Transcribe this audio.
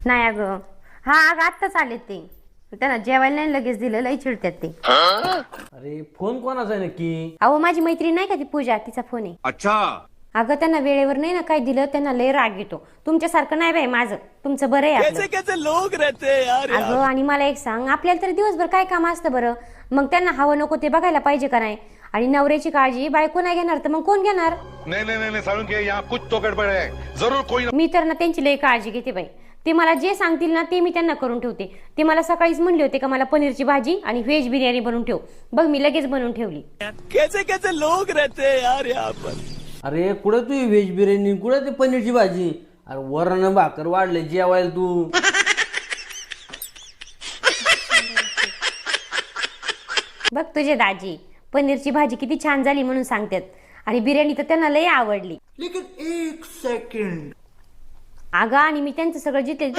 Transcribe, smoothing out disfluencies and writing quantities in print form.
नाही अगं, हा अगं आत्ताच आले ते. त्यांना जेवायला नाही लगेच दिलं, लई चिडतात ते. अरे फोन कोणाचा आहे नक्की? अहो माझी मैत्रीण नाही का ती पूजा, तिचा फोन आहे. अच्छा. अगं त्यांना वेळेवर नाही ना काय दिलं, त्यांना लय राग येतो. तुमच्यासारखं नाही बाई माझं, तुमचं बरं आहे आपलं. कैसे लोग रहते हैं यार. अगं आणि मला एक सांग, आपल्याला तर दिवसभर काय काम असतं बरं? मग त्यांना हवं नको ते बघायला पाहिजे का नाही? आणि नवऱ्याची काळजी बायको नाही घेणार तर मग कोण घेणार? नहीं नहीं नहीं साळुंखे, यहाँ कुछ तो गड़बड़ है. जरूर कोई मी तर ना त्यांची लय काळजी घेते बाई. ते मला जे सांगतील ना ते मी त्यांना करून ठेवते. ते मला सकाळीच म्हणले होते का मला पनीरची भाजी आणि व्हेज बिर्याणी बनवून ठेव. बघ मी लगेच बनवून ठेवली. कैसे लोग रहते हैं यार यहाँ पर. अरे कुठं तू व्हेज बिर्याणी, कुठं ते पनीरची भाजी? अरे वरण भाकर वाढले जेवायला तू. बघ तुझे दाजी पनीरची भाजी किती छान झाली म्हणून सांगतात. आणि बिर्याणी तर त्यांना लय आवडली. लेकिन एक सेकंड. अगं आणि मी त्यांचं सगळं जिथे